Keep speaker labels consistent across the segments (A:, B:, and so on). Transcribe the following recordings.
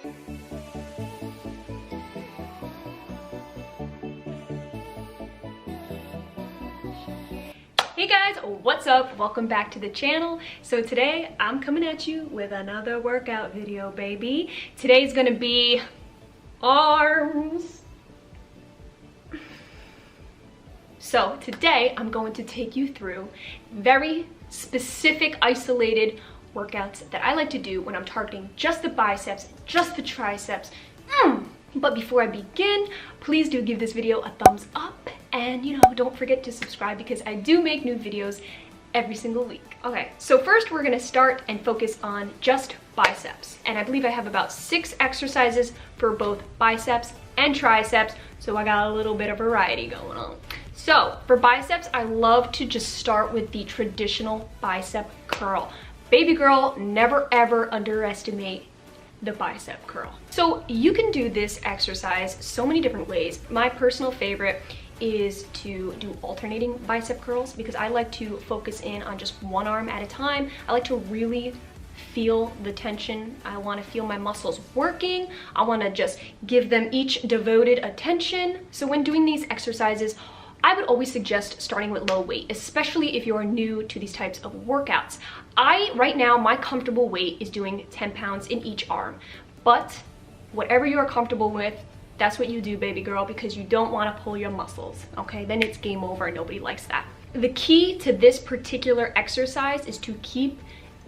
A: Hey guys, what's up? Welcome back to the channel. So today I'm coming at you with another workout video, baby. Today's gonna be arms. So today I'm going to take you through very specific isolated workouts that I like to do when I'm targeting just the biceps, just the triceps. But before I begin, please do give this video a thumbs up and don't forget to subscribe because I do make new videos every single week. Okay, so first we're gonna start and focus on just biceps. And I believe I have about 6 exercises for both biceps and triceps, so I got a little bit of variety going on. So for biceps, I love to just start with the traditional bicep curl. Baby girl, never ever underestimate the bicep curl. So you can do this exercise so many different ways. My personal favorite is to do alternating bicep curls because I like to focus in on just one arm at a time. I like to really feel the tension. I want to feel my muscles working. I want to just give them each devoted attention. So when doing these exercises, I would always suggest starting with low weight, especially if you're new to these types of workouts. Right now, my comfortable weight is doing 10 pounds in each arm, but whatever you are comfortable with, that's what you do, baby girl, because you don't want to pull your muscles, okay? Then it's game over. Nobody likes that. The key to this particular exercise is to keep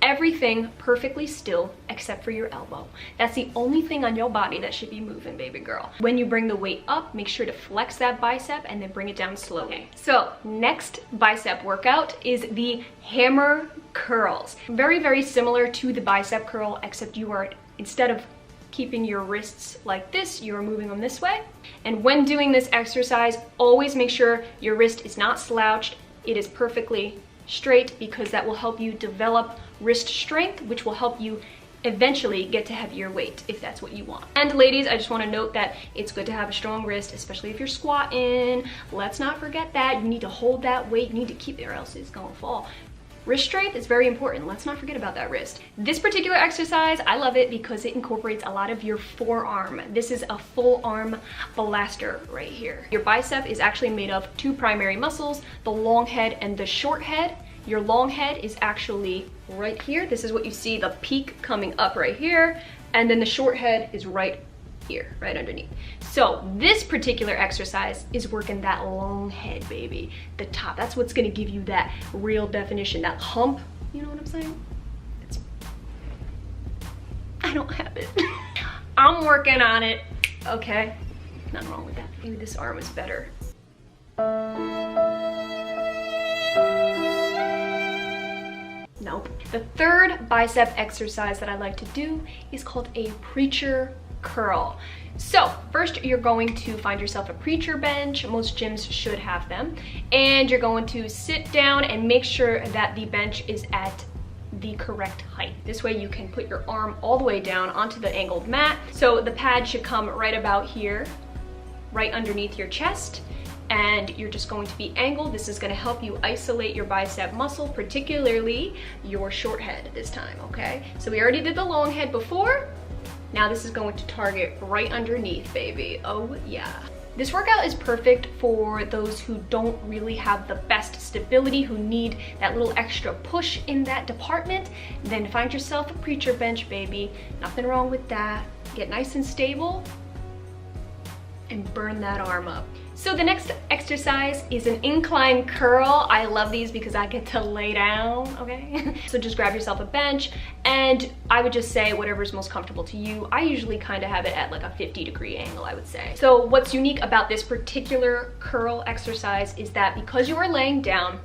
A: everything perfectly still except for your elbow. That's the only thing on your body that should be moving, baby girl. When you bring the weight up, make sure to flex that bicep and then bring it down slowly. Okay. So next bicep workout is the hammer curls. Very, very similar to the bicep curl, except you are, instead of keeping your wrists like this, you are moving them this way. And when doing this exercise, always make sure your wrist is not slouched. It is perfectly straight because that will help you develop wrist strength, which will help you eventually get to heavier weight if that's what you want. And ladies, I just want to note that it's good to have a strong wrist, especially if you're squatting. Let's not forget that. You need to hold that weight. You need to keep it or else it's gonna fall. Wrist strength is very important. Let's not forget about that wrist. This particular exercise, I love it because it incorporates a lot of your forearm. This is a full arm blaster right here. Your bicep is actually made of 2 primary muscles, the long head and the short head. Your long head is actually right here. This is what you see, the peak coming up right here. And then the short head is right here, right underneath. So this particular exercise is working that long head, baby. The top, that's what's gonna give you that real definition, that hump, you know what I'm saying? I don't have it. I'm working on it, okay? Nothing wrong with that. Maybe this arm is better. Nope. The third bicep exercise that I like to do is called a preacher curl. So first you're going to find yourself a preacher bench. Most gyms should have them. And you're going to sit down and make sure that the bench is at the correct height. This way you can put your arm all the way down onto the angled mat. So the pad should come right about here, right underneath your chest. And you're just going to be angled. This is going to help you isolate your bicep muscle, particularly your short head this time, okay? So we already did the long head before. Now this is going to target right underneath, baby. Oh yeah. This workout is perfect for those who don't really have the best stability, who need that little extra push in that department. Then find yourself a preacher bench, baby. Nothing wrong with that. Get nice and stable and burn that arm up. So the next exercise is an incline curl. I love these because I get to lay down, okay? So just grab yourself a bench and I would just say whatever's most comfortable to you. I usually kind of have it at like a 50-degree angle, I would say. So what's unique about this particular curl exercise is that because you are laying down,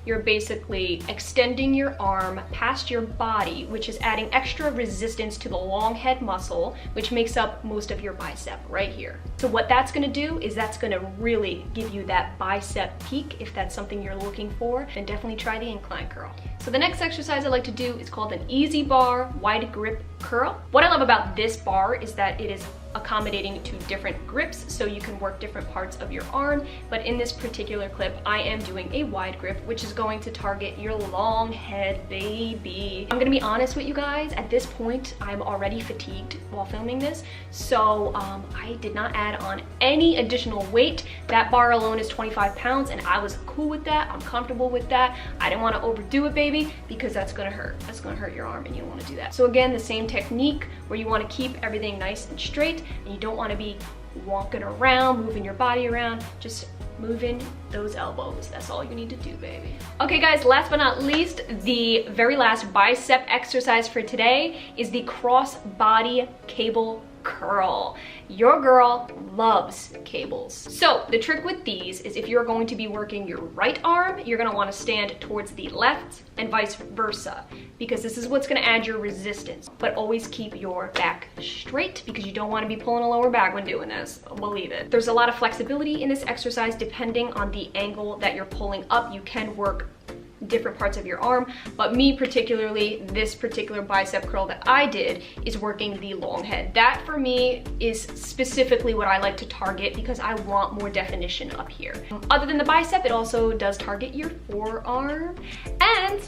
A: you're basically extending your arm past your body, which is adding extra resistance to the long head muscle, which makes up most of your bicep right here. So what that's gonna do is that's gonna really give you that bicep peak. If that's something you're looking for, then definitely try the incline curl. So the next exercise I like to do is called an easy bar wide grip curl. What I love about this bar is that it is accommodating to different grips, so you can work different parts of your arm. But in this particular clip, I am doing a wide grip, which is going to target your long head, baby. I'm gonna be honest with you guys, at this point, I'm already fatigued while filming this, so I did not add on any additional weight. That bar alone is 25 pounds, and I was cool with that. I'm comfortable with that. I didn't want to overdo it, baby, because that's gonna hurt. That's gonna hurt your arm, and you don't want to do that. So again, the same technique where you want to keep everything nice and straight, and you don't want to be walking around, moving your body around, just moving those elbows. That's all you need to do, baby. Okay guys, last but not least, the very last bicep exercise for today is the cross body cable curl. Your girl loves cables. So the trick with these is if you're going to be working your right arm, you're gonna wanna stand towards the left and vice versa, because this is what's gonna add your resistance. But always keep your back straight, because you don't wanna be pulling a lower back when doing this, believe it. There's a lot of flexibility in this exercise depending on the angle that you're pulling up. You can work different parts of your arm, but me particularly, this particular bicep curl that I did is working the long head. That for me is specifically what I like to target because I want more definition up here. Other than the bicep, it also does target your forearm and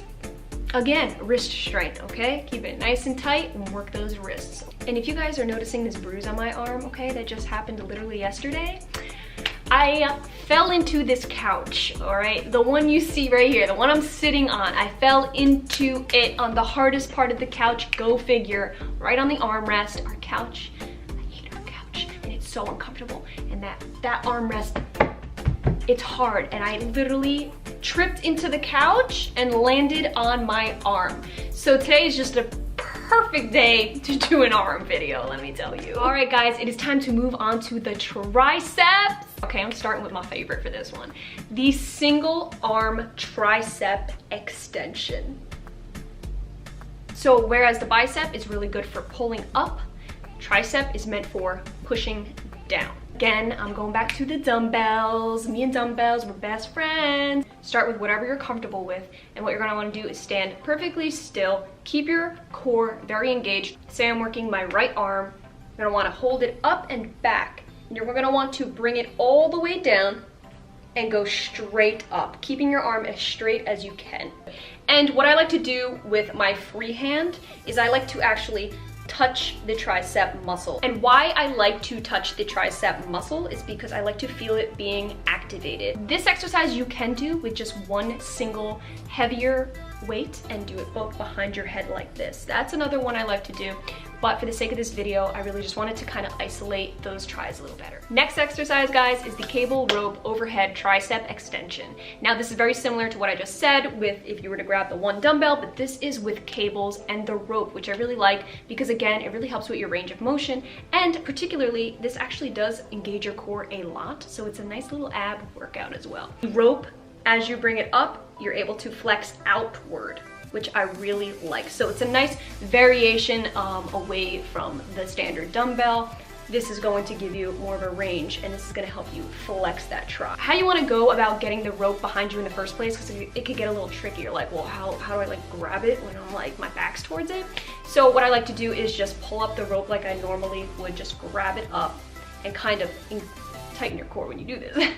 A: again, wrist strength, okay? Keep it nice and tight and work those wrists. And if you guys are noticing this bruise on my arm, okay, that just happened literally yesterday, I fell into this couch, all right? The one you see right here, the one I'm sitting on, I fell into it on the hardest part of the couch, go figure, right on the armrest. Our couch, I hate our couch, and it's so uncomfortable. And that armrest, it's hard, and I literally tripped into the couch and landed on my arm. So today is just a perfect day to do an arm video, let me tell you. All right guys, it is time to move on to the triceps. Okay, I'm starting with my favorite for this one. The single arm tricep extension. So whereas the bicep is really good for pulling up, tricep is meant for pushing down. Again, I'm going back to the dumbbells. Me and dumbbells, we're best friends. Start with whatever you're comfortable with, and what you're gonna wanna do is stand perfectly still, keep your core very engaged. Say I'm working my right arm, you're gonna wanna hold it up and back. And you're gonna want to bring it all the way down and go straight up, keeping your arm as straight as you can. And what I like to do with my free hand is I like to actually touch the tricep muscle. And why I like to touch the tricep muscle is because I like to feel it being activated. This exercise you can do with just one single heavier weight and do it both behind your head like this. That's another one I like to do. But for the sake of this video, I really just wanted to kind of isolate those tris a little better. Next exercise, guys, is the cable rope overhead tricep extension. Now, this is very similar to what I just said with if you were to grab the one dumbbell, but this is with cables and the rope, which I really like because, again, it really helps with your range of motion. And particularly, this actually does engage your core a lot, so it's a nice little ab workout as well. The rope, as you bring it up, you're able to flex outward, which I really like. So it's a nice variation away from the standard dumbbell. This is going to give you more of a range, and this is gonna help you flex that tri. How you wanna go about getting the rope behind you in the first place, because it could get a little tricky. You're like, well, how do I like grab it when I'm like, my back's towards it? So what I like to do is just pull up the rope like I normally would, just grab it up and kind of tighten your core when you do this.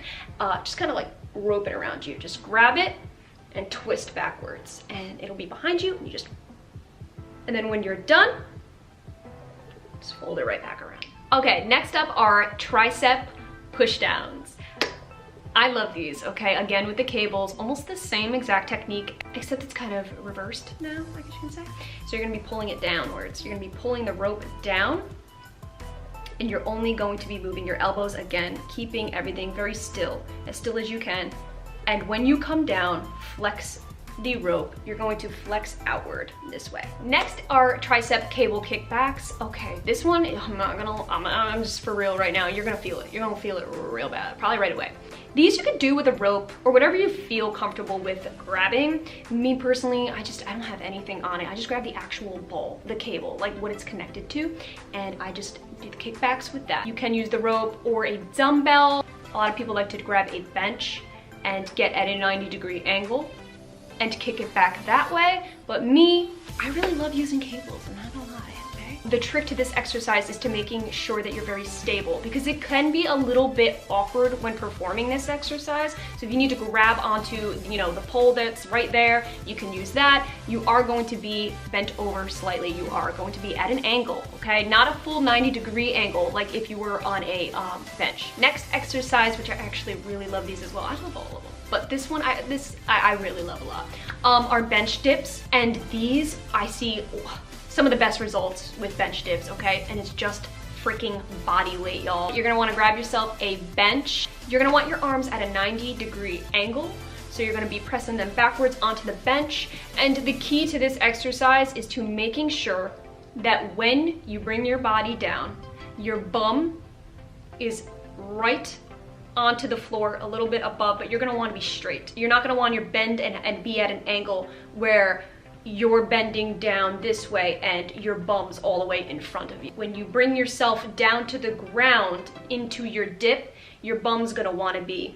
A: Just kind of like rope it around you. Just grab it and twist backwards, and it'll be behind you, and you just, and then when you're done, just fold it right back around. Okay, next up are tricep pushdowns. I love these, okay? Again, with the cables, almost the same exact technique, except it's kind of reversed now, I guess you can say. So you're gonna be pulling it downwards. You're gonna be pulling the rope down, and you're only going to be moving your elbows, again, keeping everything very still as you can. And when you come down, flex the rope. You're going to flex outward this way. Next are tricep cable kickbacks. Okay, this one, I'm just for real right now. You're gonna feel it. You're gonna feel it real bad, probably right away. These you could do with a rope or whatever you feel comfortable with grabbing. Me personally, I don't have anything on it. I just grab the actual ball, the cable, like what it's connected to, and I just do the kickbacks with that. You can use the rope or a dumbbell. A lot of people like to grab a bench and get at a 90-degree angle and kick it back that way. But me, I really love using cables, I'm not gonna lie, okay? the trick to this exercise is to making sure that you're very stable, because it can be a little bit awkward when performing this exercise. So if you need to grab onto, you know, the pole that's right there, you can use that. You are going to be bent over slightly. You are going to be at an angle, okay? Not a full 90-degree angle like if you were on a bench. Next exercise, which I actually really love these as well. I love all of them. But this one, I really love a lot, are bench dips. And these, I see some of the best results with bench dips, okay? And it's just freaking body weight, y'all. You're gonna wanna grab yourself a bench. You're gonna want your arms at a 90-degree angle. So you're gonna be pressing them backwards onto the bench. And the key to this exercise is to making sure that when you bring your body down, your bum is right onto the floor, a little bit above, but you're gonna wanna be straight. You're not gonna want your bend and be at an angle where you're bending down this way and your bum's all the way in front of you. When you bring yourself down to the ground into your dip, your bum's gonna wanna be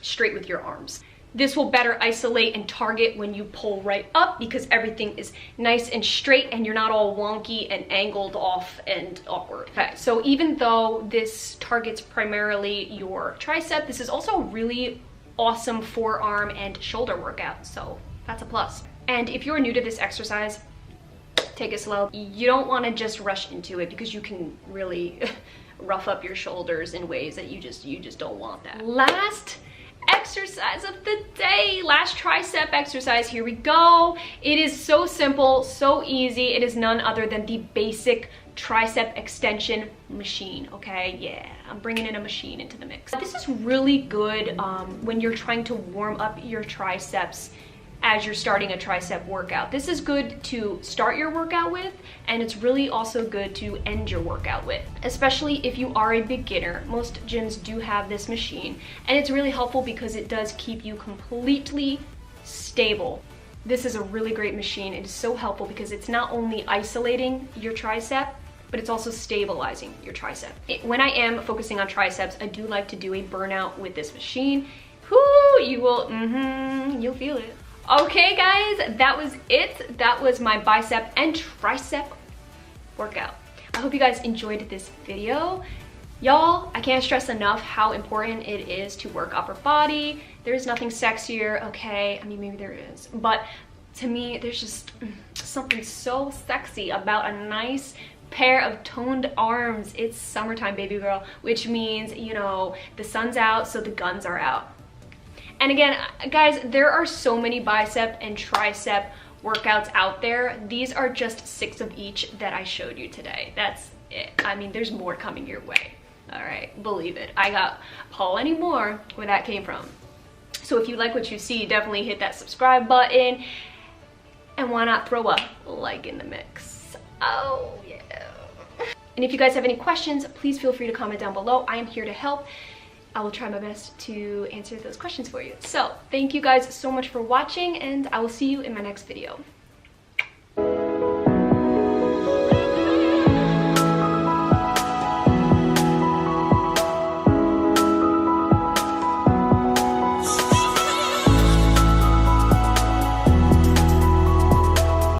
A: straight with your arms. This will better isolate and target when you pull right up, because everything is nice and straight and you're not all wonky and angled off and awkward. Okay, so even though this targets primarily your tricep, this is also a really awesome forearm and shoulder workout, so that's a plus. And if you're new to this exercise, take it slow. You don't want to just rush into it, because you can really rough up your shoulders in ways that you just don't want that. Last exercise of the day, last tricep exercise, here we go. It is so simple, so easy. It is none other than the basic tricep extension machine, okay? Yeah, I'm bringing in a machine into the mix. This is really good when you're trying to warm up your triceps as you're starting a tricep workout. This is good to start your workout with, and it's really also good to end your workout with, especially if you are a beginner. Most gyms do have this machine, and it's really helpful because it does keep you completely stable. This is a really great machine. It is so helpful because it's not only isolating your tricep, but it's also stabilizing your tricep. When I am focusing on triceps, I do like to do a burnout with this machine. Whoo, you will, you'll feel it. Okay guys, that was it. That was my bicep and tricep workout. I hope you guys enjoyed this video. Y'all, I can't stress enough how important it is to work upper body. There is nothing sexier, okay? I mean, maybe there is, but to me, there's just something so sexy about a nice pair of toned arms. It's summertime, baby girl, which means, you know, the sun's out, so the guns are out. And again, guys, there are so many bicep and tricep workouts out there. These are just 6 of each that I showed you today. That's it. I mean, there's more coming your way. All right, believe it. I got plenty more where that came from. So if you like what you see, definitely hit that subscribe button. And why not throw a like in the mix? Oh, yeah. And if you guys have any questions, please feel free to comment down below. I am here to help. I will try my best to answer those questions for you. So thank you guys so much for watching, and I will see you in my next video.